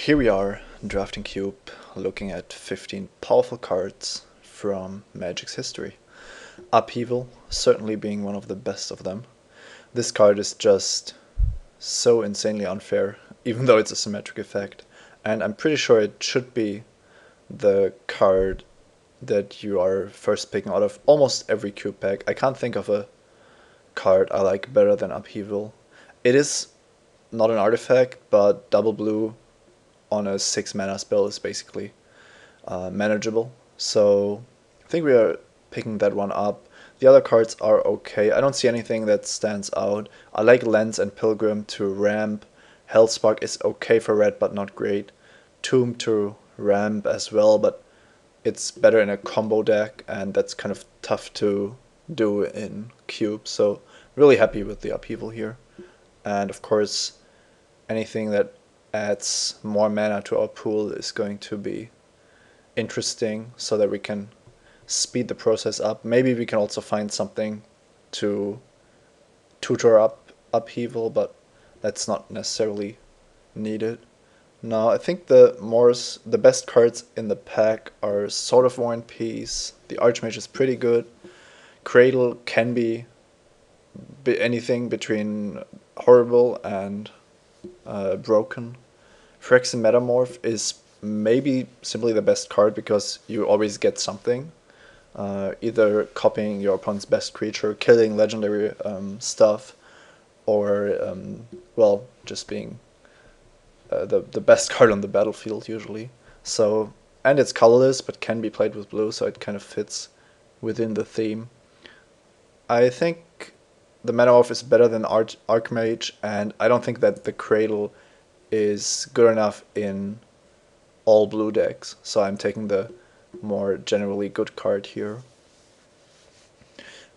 Here we are, drafting cube, looking at 15 powerful cards from Magic's history. Upheaval certainly being one of the best of them. This card is just so insanely unfair, even though it's a symmetric effect. And I'm pretty sure it should be the card that you are first picking out of almost every cube pack. I can't think of a card I like better than Upheaval. It is not an artifact, but double blue on a 6 mana spell is basically manageable. So I think we are picking that one up. The other cards are okay. I don't see anything that stands out. I like Lens and Pilgrim to ramp. Hellspark is okay for red, but not great. Tomb to ramp as well, but it's better in a combo deck, and that's kind of tough to do in cube. So really happy with the upheaval here. And of course, anything that adds more mana to our pool is going to be interesting so that we can speed the process up. Maybe we can also find something to tutor up upheaval, but that's not necessarily needed. Now I think the best cards in the pack are Sword of War and Peace. The Archmage is pretty good. Cradle can be anything between horrible and broken. Phyrexian Metamorph is maybe simply the best card because you always get something. Either copying your opponent's best creature, killing legendary stuff, or well, just being the best card on the battlefield usually. So, and it's colorless but can be played with blue, so it kind of fits within the theme. I think the Metamorph is better than Archmage, and I don't think that the Cradle is good enough in all blue decks, so I'm taking the more generally good card here.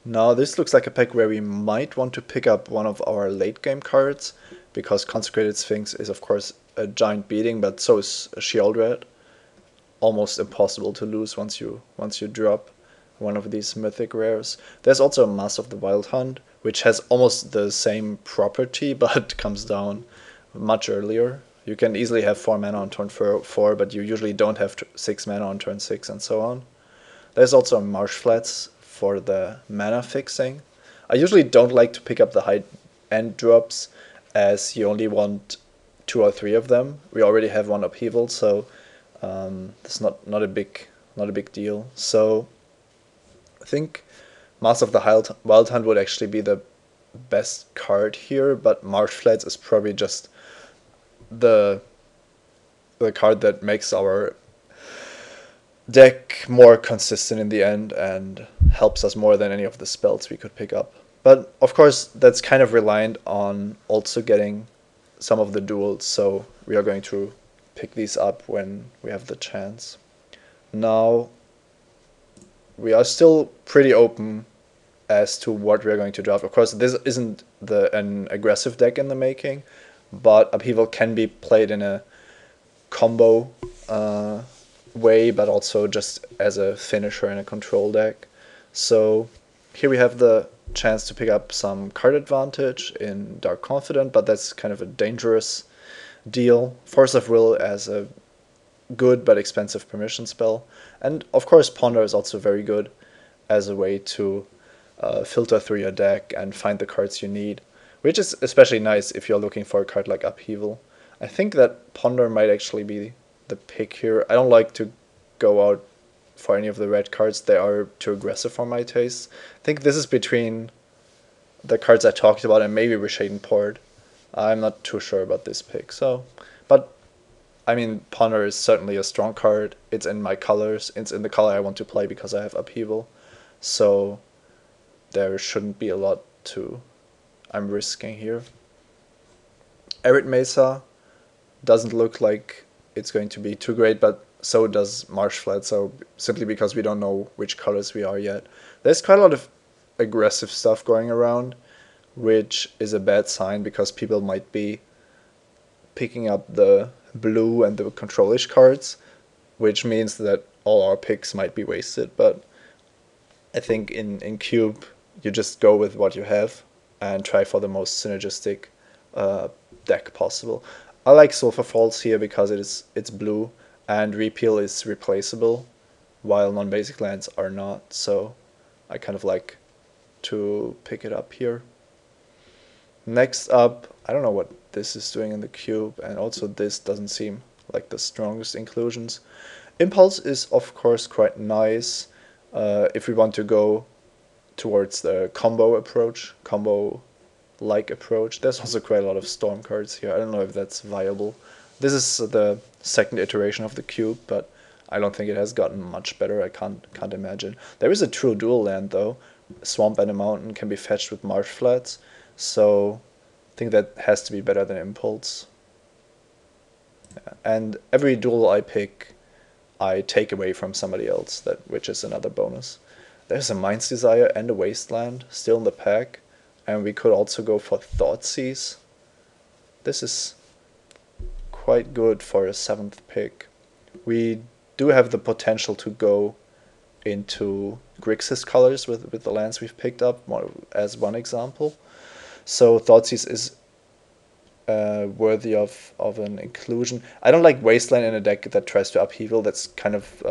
Now this looks like a pack where we might want to pick up one of our late game cards, because Consecrated Sphinx is of course a giant beating, but so is Sheoldred. Almost impossible to lose once you drop one of these mythic rares. There's also Mass of the Wild Hunt, which has almost the same property but comes down much earlier. You can easily have 4 mana on turn 4, but you usually don't have 6 mana on turn 6 and so on. There's also Marsh Flats for the mana fixing. I usually don't like to pick up the high end drops as you only want 2 or 3 of them. We already have one upheaval, so it's not a big deal. So I think Mass of the Wild Hunt would actually be the best card here, but Marsh Flats is probably just the card that makes our deck more consistent in the end and helps us more than any of the spells we could pick up. But of course that's kind of reliant on also getting some of the duels, so we are going to pick these up when we have the chance. Now we are still pretty open as to what we're going to draft. Of course this isn't an aggressive deck in the making, but Upheaval can be played in a combo way, but also just as a finisher in a control deck. So here we have the chance to pick up some card advantage in Dark Confidant, but that's kind of a dangerous deal. Force of Will as a good but expensive permission spell. And of course Ponder is also very good as a way to filter through your deck and find the cards you need, which is especially nice if you're looking for a card like Upheaval. I think that Ponder might actually be the pick here. I don't like to go out for any of the red cards. They are too aggressive for my taste. I think this is between the cards I talked about and maybe Rishaden Port. I'm not too sure about this pick. But I mean, Ponder is certainly a strong card. It's in my colors. It's in the color I want to play because I have Upheaval. So there shouldn't be a lot I'm risking here. Arid Mesa doesn't look like it's going to be too great, but so does Marsh Flat, so simply because we don't know which colors we are yet. There's quite a lot of aggressive stuff going around, which is a bad sign because people might be picking up the blue and the control-ish cards, which means that all our picks might be wasted. But I think in Cube, you just go with what you have and try for the most synergistic deck possible. I like Sulfur Falls here because it's blue and repeal is replaceable, while non-basic lands are not. So I kind of like to pick it up here. Next up, I don't know what this is doing in the cube, and also this doesn't seem like the strongest inclusions. Impulse is of course quite nice if we want to go towards the combo approach, combo-like approach. There's also quite a lot of storm cards here. I don't know if that's viable. This is the second iteration of the cube, but I don't think it has gotten much better. I can't imagine. There is a true dual land though. Swamp and a mountain can be fetched with marsh flats, so I think that has to be better than Impulse. Yeah. And every duel I pick, I take away from somebody else, which is another bonus. There's a Mind's Desire and a Wasteland still in the pack, and we could also go for Thoughtseize. This is quite good for a 7th pick. We do have the potential to go into Grixis colors with the lands we've picked up, as one example. So Thoughtseize is worthy of an inclusion. I don't like Wasteland in a deck that tries to upheaval. That's kind of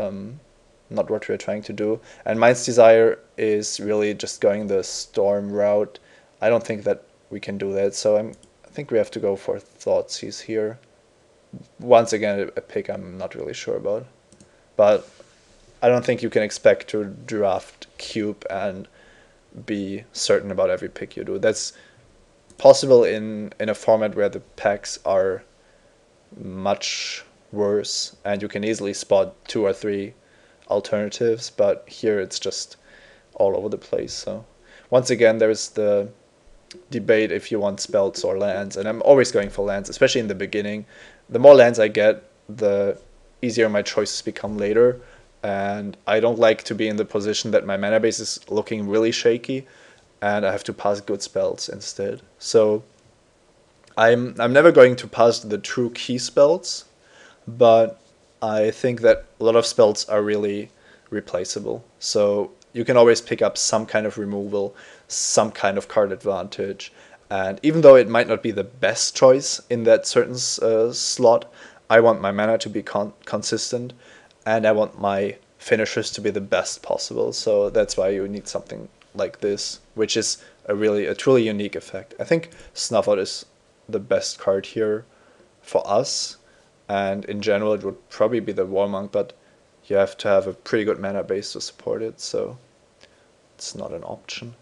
not what we're trying to do. And Mind's Desire is really just going the Storm route. I don't think that we can do that, so I think we have to go for Thoughtseize here. Once again, a pick I'm not really sure about. But I don't think you can expect to draft Cube and be certain about every pick you do. That's possible in a format where the packs are much worse and you can easily spot 2 or 3 alternatives, but here it's just all over the place. So once again, there's the debate if you want spells or lands, and I'm always going for lands, especially in the beginning. The more lands I get, the easier my choices become later, and I don't like to be in the position that my mana base is looking really shaky and I have to pass good spells instead. So I'm never going to pass the true key spells, but I think that a lot of spells are really replaceable. So you can always pick up some kind of removal, some kind of card advantage, and even though it might not be the best choice in that certain slot, I want my mana to be consistent, and I want my finishers to be the best possible. So that's why you need something like this, which is a truly unique effect. I think Snuff Out is the best card here for us, and in general it would probably be the War Monk, but you have to have a pretty good mana base to support it, so it's not an option.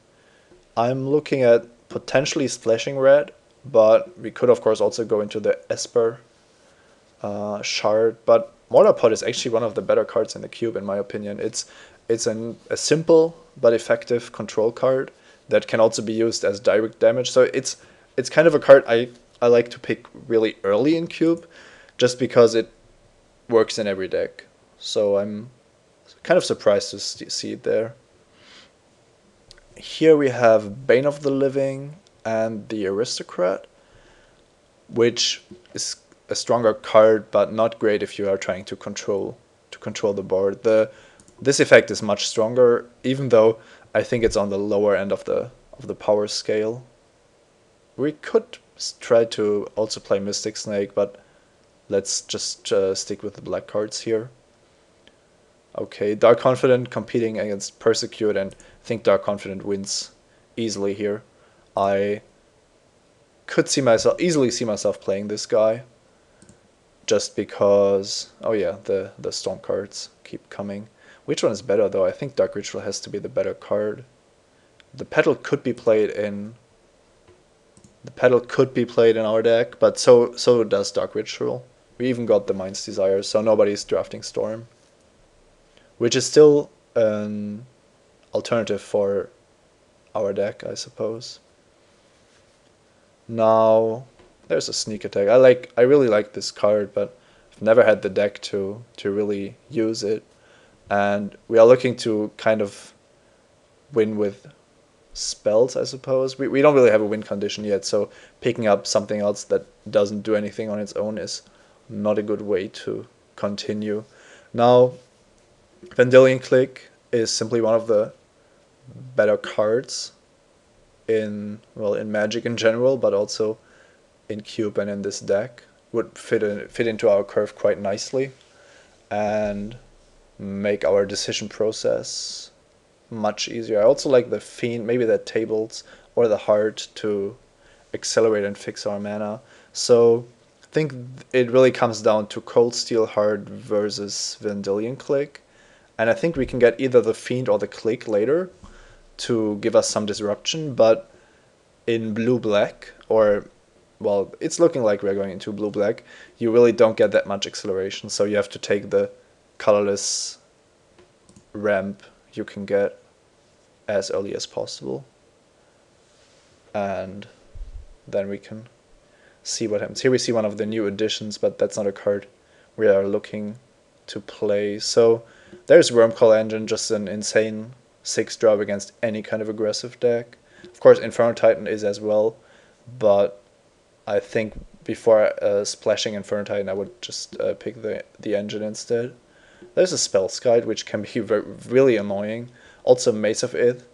I'm looking at potentially Splashing Red, but we could of course also go into the Esper shard, but Mortar Pot is actually one of the better cards in the cube in my opinion. It's a simple but effective control card that can also be used as direct damage, so it's kind of a card I like to pick really early in cube just because it works in every deck. So I'm kind of surprised to see it there. Here we have Bane of the Living and the Aristocrat, which is a stronger card, but not great if you are trying to control the board. This effect is much stronger, even though I think it's on the lower end of the power scale. We could try to also play Mystic Snake, but let's just stick with the black cards here. Okay, Dark Confident competing against Persecute, and I think Dark Confident wins easily here. I could easily see myself playing this guy, just because, oh yeah, the Storm cards keep coming. Which one is better though? I think Dark Ritual has to be the better card. The Petal could be played in our deck, but so does Dark Ritual. We even got the Mind's Desire, so nobody's drafting Storm, which is still an alternative for our deck, I suppose. Now there's a Sneak Attack. I really like this card, but I've never had the deck to really use it, and we are looking to kind of win with spells, I suppose. We don't really have a win condition yet, so picking up something else that doesn't do anything on its own is not a good way to continue. Now, Vendilion Clique is simply one of the better cards in Magic in general, but also in Cube and in this deck. would fit into our curve quite nicely and make our decision process much easier. I also like the Fiend, maybe the Tables or the Heart to accelerate and fix our mana. So I think it really comes down to Cold Steel Heart versus Vendilion Click. And I think we can get either the Fiend or the Click later to give us some disruption, but in blue-black, or, well, it's looking like we're going into blue-black, you really don't get that much acceleration, so you have to take the colorless ramp you can get as early as possible. And then we can see what happens. Here we see one of the new additions, but that's not a card we are looking to play. So there's Wormcall Engine, just an insane 6-drop against any kind of aggressive deck. Of course, Inferno Titan is as well, but I think before splashing Inferno Titan, I would just pick the engine instead. There's a Spell's Guide, which can be really annoying. Also Mace of Ith,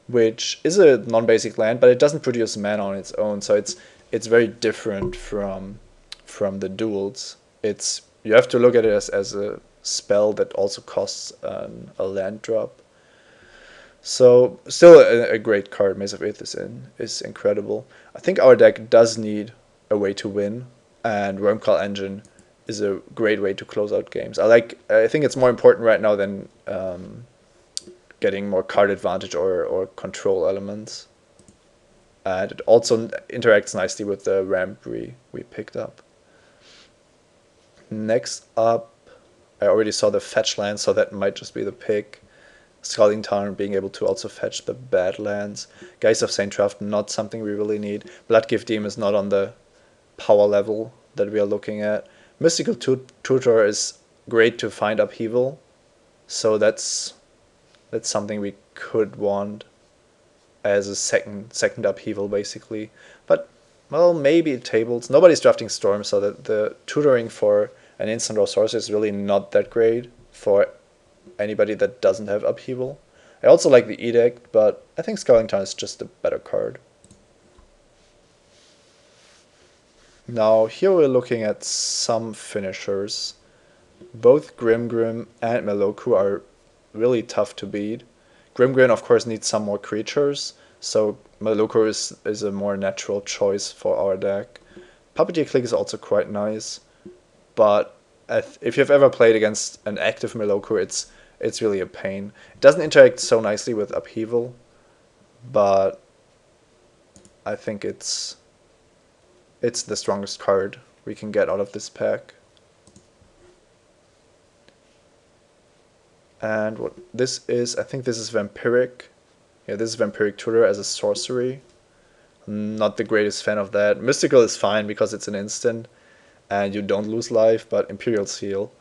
which is a non-basic land, but it doesn't produce mana on its own, so it's very different from the duels. You have to look at it as a spell that also costs a land drop. So still a great card. Maze of Ith is incredible. I think our deck does need a way to win, and Wormcall Engine is a great way to close out games. I think it's more important right now than getting more card advantage or control elements. And it also interacts nicely with the ramp we picked up. Next up, I already saw the fetch land, so that might just be the pick. Scalding Tarn being able to also fetch the bad lands. Geist of Saint Traft, not something we really need. Bloodgift Demon is not on the power level that we are looking at. Mystical Tutor is great to find upheaval, so that's something we could want as a second upheaval basically. But well, maybe Tables. Nobody's drafting Storm, so that the tutoring for an instant or sorcerer is really not that great for anybody that doesn't have upheaval. I also like the Edict, but I think Scalding Tarn is just a better card. Now here we're looking at some finishers. Both Grim and Meloku are really tough to beat. Grim of course needs some more creatures, so Meloku is a more natural choice for our deck. Puppeteer Click is also quite nice, but if you've ever played against an active Meloku, it's really a pain. It doesn't interact so nicely with Upheaval, but I think it's the strongest card we can get out of this pack. And what this is, I think this is Vampiric. Yeah, this is Vampiric Tutor as a sorcery. I'm not the greatest fan of that. Mystical is fine because it's an instant and you don't lose life, but Imperial Seal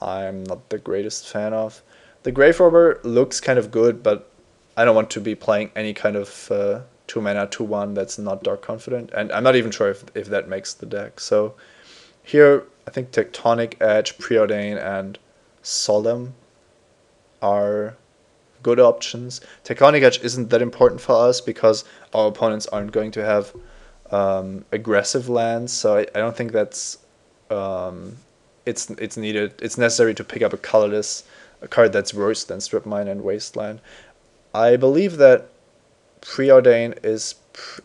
I'm not the greatest fan of. The Grave Robber looks kind of good, but I don't want to be playing any kind of 2-mana 2/1 that's not Dark Confident, and I'm not even sure if that makes the deck. So here I think Tectonic Edge, Preordain, and Solemn are good options. Tectonic Edge isn't that important for us because our opponents aren't going to have aggressive lands, so I don't think that's it's needed. It's necessary to pick up a card that's worse than Strip Mine and Wasteland. I believe that Preordain is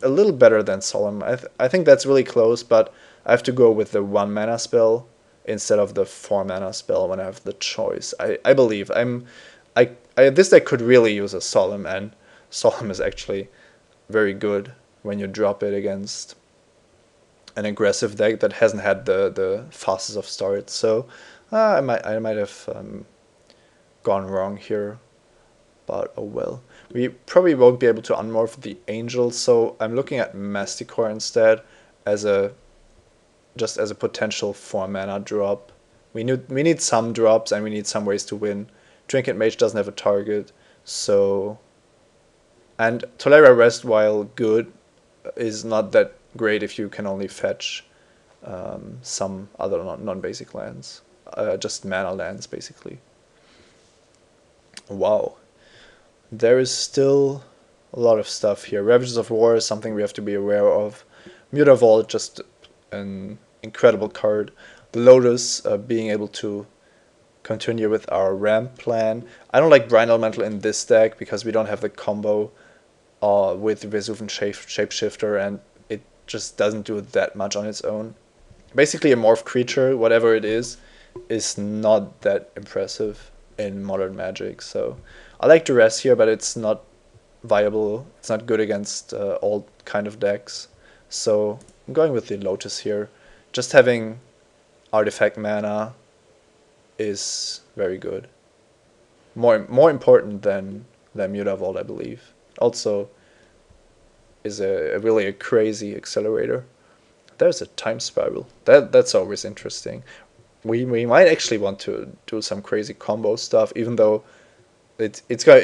a little better than Solemn. I think that's really close, but I have to go with the 1-mana spell instead of the 4-mana spell when I have the choice. I believe this deck could really use a Solemn, and Solemn is actually very good when you drop it against an aggressive deck that hasn't had the fastest of starts. So I might have gone wrong here, but oh well. We probably won't be able to unmorph the Angel, so I'm looking at Masticore instead as just as a potential 4-mana drop. We need some drops and we need some ways to win. Trinket Mage doesn't have a target, so, and Tolera Rest, while good, is not that great if you can only fetch some other non-basic lands, just mana lands basically. Wow, there is still a lot of stuff here. Ravages of War is something we have to be aware of. Mutavault, just an incredible card. The Lotus, being able to continue with our ramp plan. I don't like Brine Elemental in this deck because we don't have the combo with Vesuvian Shapeshifter, and it just doesn't do that much on its own. Basically, a morph creature, whatever it is not that impressive in Modern Magic. So I like Duress here, but it's not viable. It's not good against all kind of decks. So I'm going with the Lotus here. Just having artifact mana is very good. More important than Mutavault, I believe. Also is a really a crazy accelerator. There's a time spiral. That's always interesting. We might actually want to do some crazy combo stuff, even though it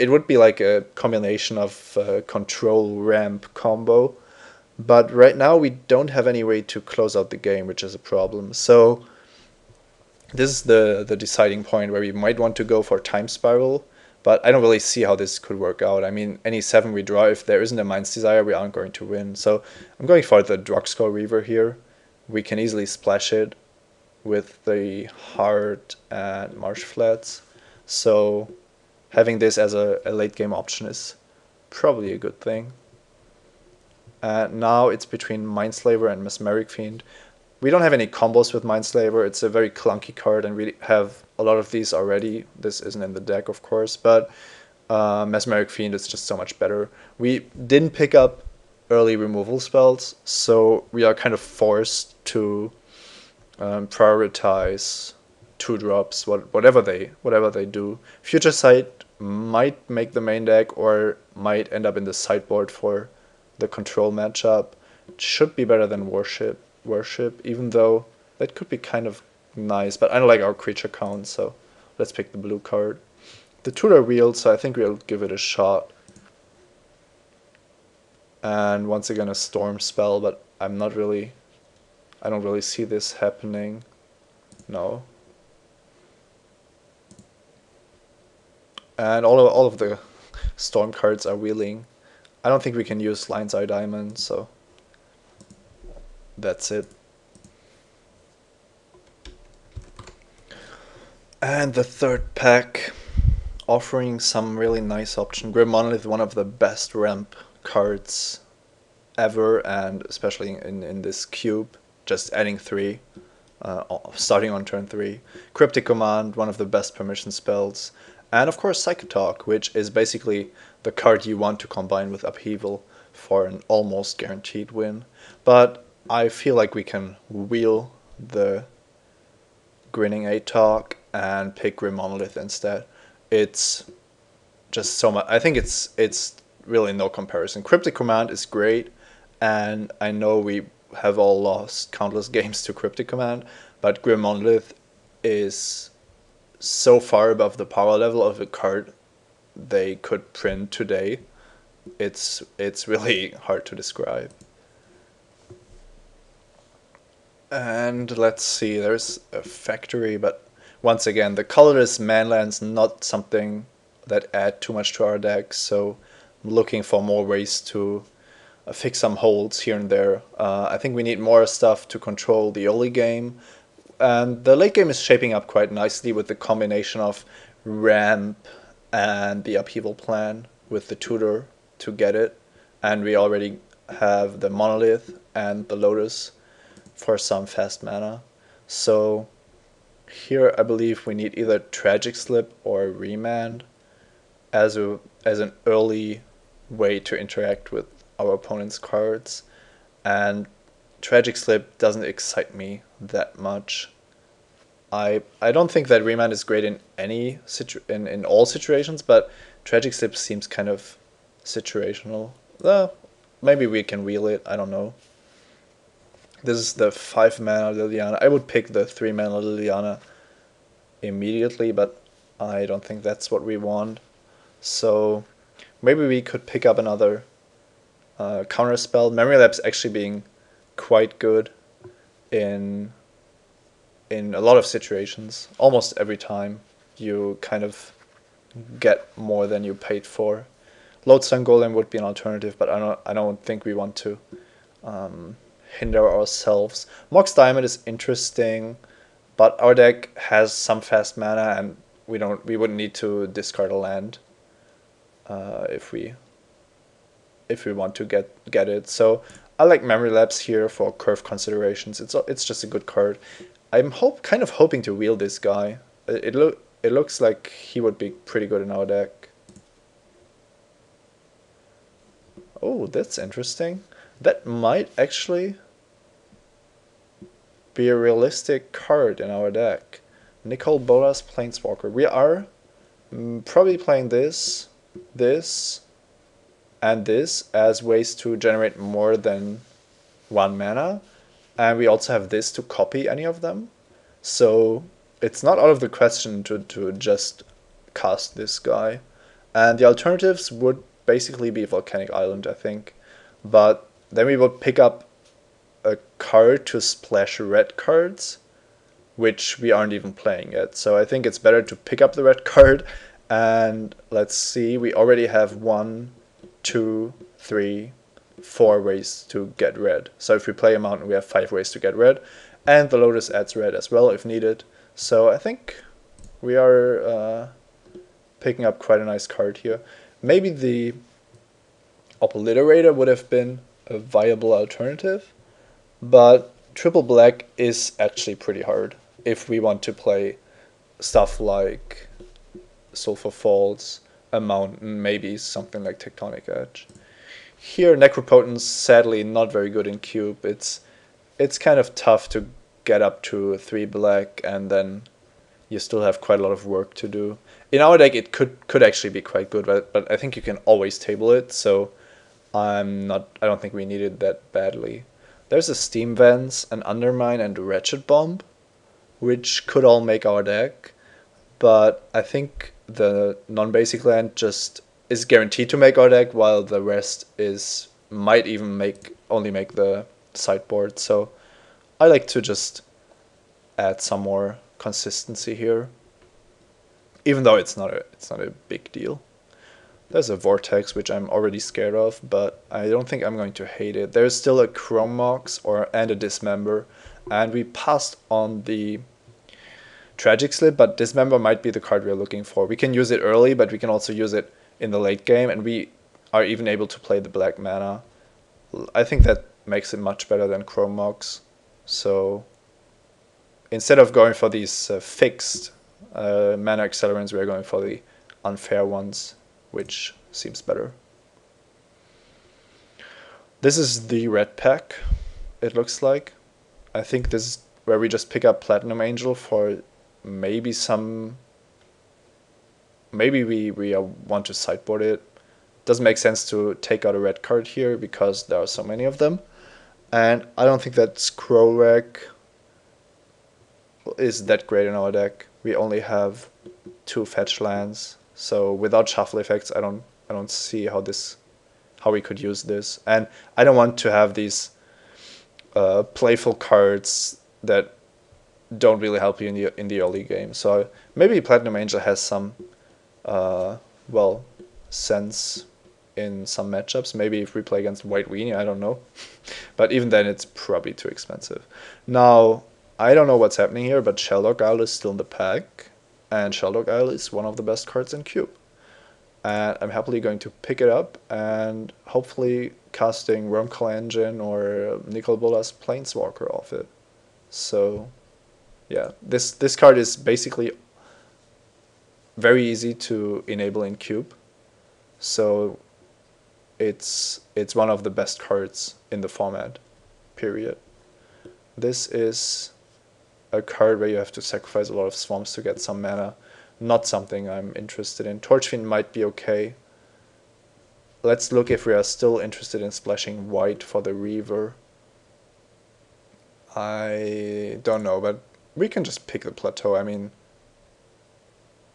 would be like a combination of control ramp combo. But right now we don't have any way to close out the game, which is a problem. So this is the deciding point where we might want to go for time spiral, but I don't really see how this could work out. I mean, any 7 we draw, if there isn't a Mind's Desire, we aren't going to win. So I'm going for the Drugstore Reaver here. We can easily splash it with the Heart and Marsh Flats. So having this as a late game option is probably a good thing. And now it's between Mindslaver and Mesmeric Fiend. We don't have any combos with Mindslaver. It's a very clunky card, and we have a lot of these already. This isn't in the deck, of course, but Mesmeric Fiend is just so much better. We didn't pick up early removal spells, so we are kind of forced to prioritize 2-drops, whatever they do. Future Sight might make the main deck, or might end up in the sideboard for the control matchup. It should be better than Worship, even though that could be kind of nice, but I don't like our creature count, so let's pick the blue card. The tutor wheeled, so I think we'll give it a shot. And once again a storm spell, but I don't really see this happening. No. And all of the storm cards are wheeling. I don't think we can use Lion's Eye Diamond, so that's it. And the third pack, offering some really nice option. Grim Monolith, one of the best ramp cards ever, and especially in this cube, just adding 3, starting on turn 3. Cryptic Command, one of the best permission spells. And of course Psychic Talk, which is basically the card you want to combine with Upheaval for an almost guaranteed win. But I feel like we can wheel the Grinning Talk and pick Grim Monolith instead. It's just so much. I think it's really no comparison. Cryptic Command is great, and I know we have all lost countless games to Cryptic Command, but Grim Monolith is so far above the power level of a card they could print today. It's really hard to describe. And let's see, there's a factory, but once again, the colorless manland's not something that add too much to our deck, so I'm looking for more ways to fix some holes here and there. I think we need more stuff to control the early game. And the late game is shaping up quite nicely with the combination of ramp and the upheaval plan with the tutor to get it. And we already have the monolith and the lotus for some fast mana. So here I believe we need either Tragic Slip or Remand as an early way to interact with our opponent's cards. And Tragic Slip doesn't excite me that much. I don't think that Remand is great in any in all situations, but Tragic Slip seems kind of situational. Maybe we can wheel it, I don't know. This is the 5 mana Liliana. I would pick the 3 mana Liliana immediately, but I don't think that's what we want. So maybe we could pick up another counter spell. Memory Lapse actually being quite good in a lot of situations. Almost every time you kind of get more than you paid for. Lodestone Golem would be an alternative, but I don't think we want to hinder ourselves. Mox Diamond is interesting, but our deck has some fast mana, and we wouldn't need to discard a land if we want to get it. So I like Memory Lapse here for curve considerations. It's just a good card. I'm kind of hoping to wheel this guy. It looks like he would be pretty good in our deck. Oh, that's interesting. That might actually be a realistic card in our deck. Nicol Bolas Planeswalker. We are probably playing this, and this as ways to generate more than 1 mana. And we also have this to copy any of them. So it's not out of the question to just cast this guy. And the alternatives would basically be Volcanic Island, I think. But then we would pick up a card to splash red cards, which we aren't even playing yet. So I think it's better to pick up the red card. And let's see, we already have 1, 2, 3, 4 ways to get red. So if we play a mountain, we have 5 ways to get red. And the Lotus adds red as well if needed. So I think we are picking up quite a nice card here. Maybe the Obliterator would have been a viable alternative, but triple black is actually pretty hard if we want to play stuff like Sulphur Falls, a mountain, maybe something like Tectonic Edge. Here, Necropotence sadly not very good in cube. It's kind of tough to get up to 3 black, and then you still have quite a lot of work to do. In our deck, it could actually be quite good, but I think you can always table it, so I don't think we need it that badly. There's a Steam Vents, an Undermine, and a Wretched Bomb, which could all make our deck, but I think the non-basic land just is guaranteed to make our deck, while the rest might even only make the sideboard. So I like to just add some more consistency here, even though it's not a big deal. There's a Vortex, which I'm already scared of, but I don't think I'm going to hate it. There's still a Chrome Mox and a Dismember, and we passed on the Tragic Slip, but Dismember might be the card we're looking for. We can use it early, but we can also use it in the late game, and we are even able to play the black mana. I think that makes it much better than Chrome Mox. So instead of going for these fixed mana accelerants, we're going for the unfair ones, which seems better. This is the red pack, it looks like. I think this is where we just pick up Platinum Angel for maybe we want to sideboard it. Doesn't make sense to take out a red card here because there are so many of them. And I don't think that Scrowrack is that great in our deck. We only have 2 fetch lands, so without shuffle effects, I don't see how we could use this. And I don't want to have these playful cards that don't really help you in the early game. So maybe Platinum Angel has some sense in some matchups. Maybe if we play against White Weenie, I don't know. But even then, it's probably too expensive. Now, I don't know what's happening here, but Sheldog Isle is still in the pack, and Sheldog Isle is one of the best cards in Cube. And I'm happily going to pick it up and hopefully casting Wormclaw Engine or Nicol Bolas Planeswalker off it. So yeah, this card is basically very easy to enable in Cube. So it's one of the best cards in the format, period. This is a card where you have to sacrifice a lot of swamps to get some mana. Not something I'm interested in. Torchfiend might be okay. Let's look if we are still interested in splashing white for the Reaver. I don't know, but we can just pick the Plateau. I mean,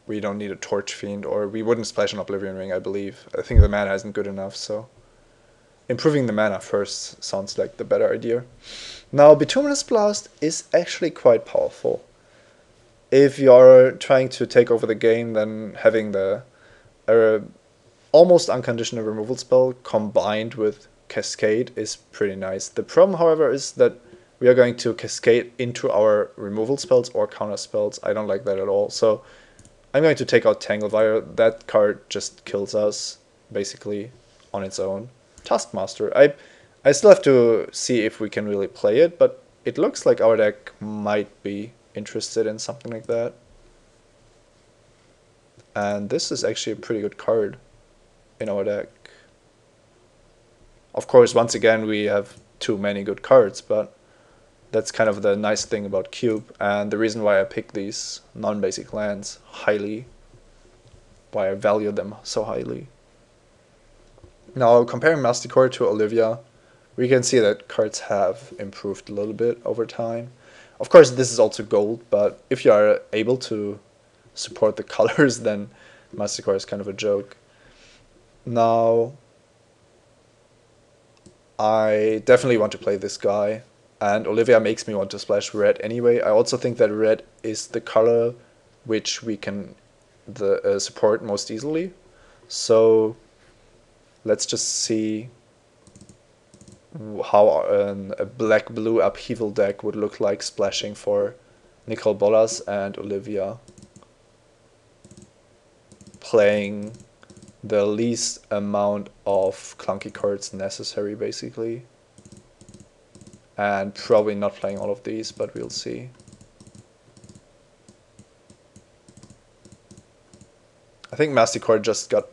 we don't need a Torchfiend, or we wouldn't splash an Oblivion Ring, I believe. I think the mana isn't good enough, so improving the mana first sounds like the better idea. Now, Bituminous Blast is actually quite powerful. If you're trying to take over the game, then having the almost unconditional removal spell combined with Cascade is pretty nice. The problem, however, is that we are going to cascade into our removal spells or counter spells. I don't like that at all. So I'm going to take out Tanglewire. That card just kills us, basically, on its own. Taskmaster. I still have to see if we can really play it, but it looks like our deck might be interested in something like that. And this is actually a pretty good card in our deck. Of course, once again, we have too many good cards, but that's kind of the nice thing about Cube, and the reason why I pick these non-basic lands highly, why I value them so highly. Now, comparing Masticore to Olivia, we can see that cards have improved a little bit over time. Of course, this is also gold, but if you are able to support the colors, then Masticore is kind of a joke. Now, I definitely want to play this guy, and Olivia makes me want to splash red anyway. I also think that red is the color which we can support most easily. So let's just see how a black-blue upheaval deck would look like splashing for Nicol Bolas and Olivia, playing the least amount of clunky cards necessary, basically. And probably not playing all of these, but we'll see. I think Masticore just got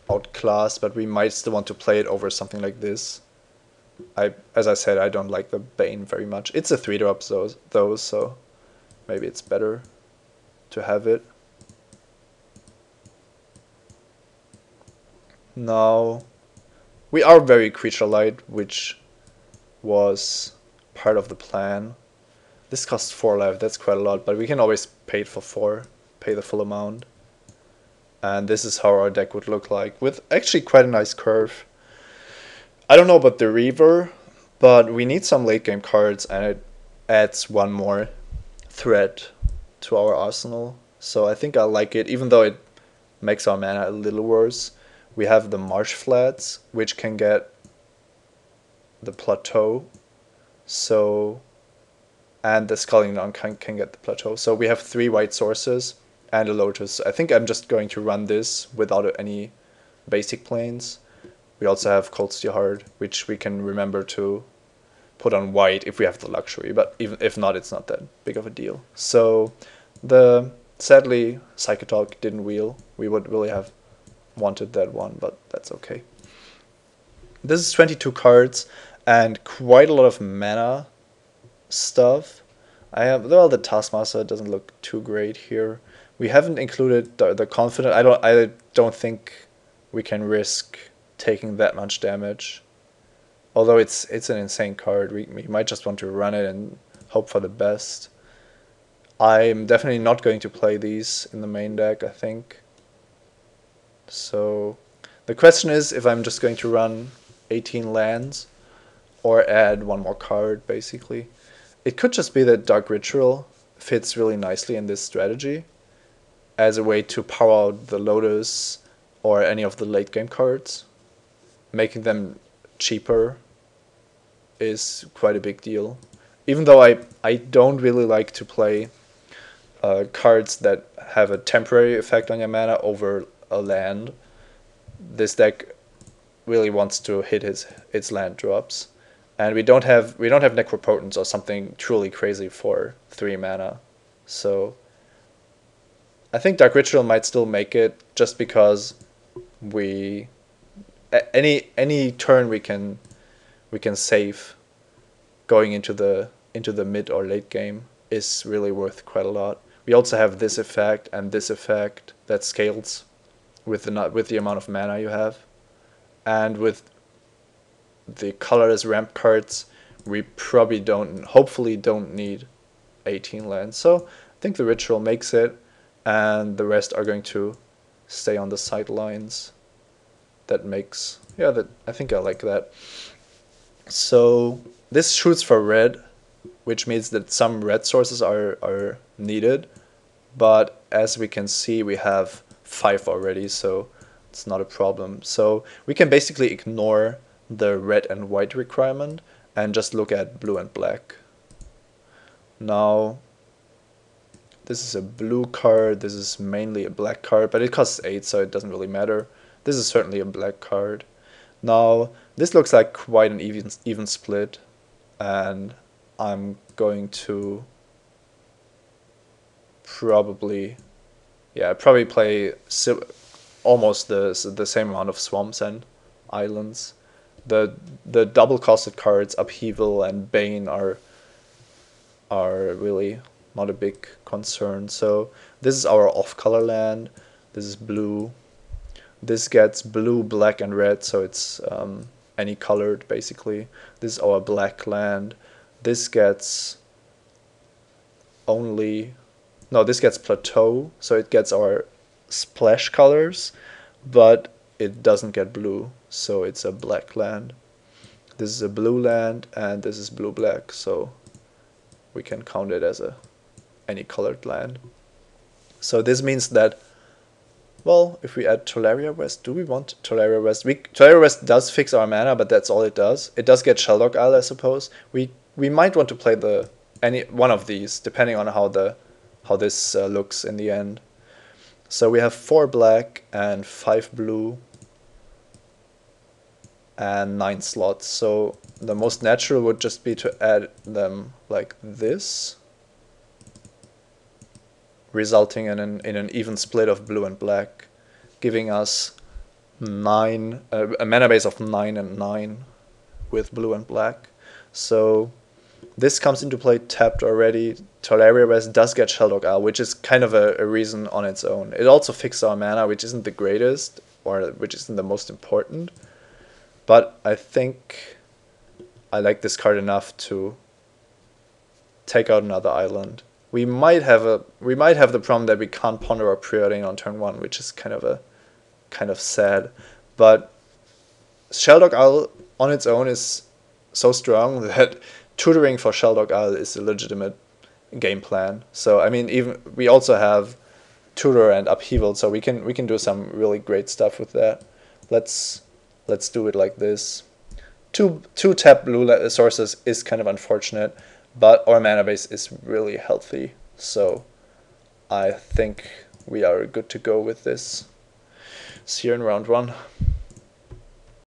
outclassed, but we might still want to play it over something like this. As I said, I don't like the Bane very much. It's a 3-drop though, so maybe it's better to have it. Now, we are very creature light, which was part of the plan. This costs 4 life, that's quite a lot, but we can always pay it for 4, pay the full amount. And this is how our deck would look like, with actually quite a nice curve. I don't know about the Reaver, but we need some late game cards, and it adds one more threat to our arsenal. So I think I like it, even though it makes our mana a little worse. We have the Marsh Flats, which can get the Plateau, so, and the Sculling Dawn can get the Plateau. So we have 3 white sources and a Lotus. I think I'm just going to run this without any basic planes. We also have Cold Steel Heart, which we can remember to put on white if we have the luxury, but even if not, it's not that big of a deal. So sadly, Psychotalk didn't wheel. We would really have wanted that one, but that's okay. This is 22 cards and quite a lot of mana stuff. Well, the Taskmaster doesn't look too great here. We haven't included the Confident. I don't think we can risk taking that much damage. Although it's an insane card, we might just want to run it and hope for the best. I'm definitely not going to play these in the main deck, I think. So the question is if I'm just going to run 18 lands or add one more card, basically. It could just be that Dark Ritual fits really nicely in this strategy as a way to power out the Lotus or any of the late game cards. Making them cheaper is quite a big deal. Even though I don't really like to play cards that have a temporary effect on your mana over a land, this deck really wants to hit its land drops, and we don't have Necropotence or something truly crazy for 3 mana. So I think Dark Ritual might still make it, just because we any turn we can save going into the mid or late game is really worth quite a lot. We also have this effect and this effect that scales with the amount of mana you have, and with the colorless ramp cards we probably hopefully don't need 18 lands. So I think the Ritual makes it, and the rest are going to stay on the sidelines. I think I like that. So this shoots for red, which means that some red sources are needed, but as we can see we have 5 already, so it's not a problem. So we can basically ignore the red and white requirement and just look at blue and black. Now, this is a blue card, this is mainly a black card, but it costs 8, so it doesn't really matter. This is certainly a black card. Now, this looks like quite an even split, and I'm going to probably play almost the same amount of swamps and islands. The double costed cards, Upheaval and Bane, are really not a big concern. So this is our off-color land. This is blue. This gets blue, black, and red, so it's any colored basically. This is our black land. This gets this gets plateau, so it gets our splash colors, but it doesn't get blue, so it's a black land. This is a blue land, and this is blue-black, so we can count it as any colored land. So this means that, well, if we add Tolaria West, do we want Tolaria West? Tolaria West does fix our mana, but that's all it does. It does get Sheldog Isle, I suppose. We might want to play any one of these, depending on how this looks in the end. So we have 4 black and 5 blue and 9 slots. So the most natural would just be to add them like this, resulting in an even split of blue and black, giving us a mana base of 9 and 9 with blue and black. So this comes into play tapped already. Tolaria West does get Sheldog Isle, which is kind of a reason on its own. It also fixes our mana, which isn't the greatest, or which isn't the most important. But I think I like this card enough to take out another island. We might have the problem that we can't ponder or preordain on turn 1, which is kind of sad. But Sheldog Isle on its own is so strong that tutoring for Sheldog Isle is a legitimate game plan. So I mean, even we also have tutor and upheaval, so we can do some really great stuff with that. Let's do it like this. Two tap blue sources is kind of unfortunate, but our mana base is really healthy, so I think we are good to go with this. See you in round 1.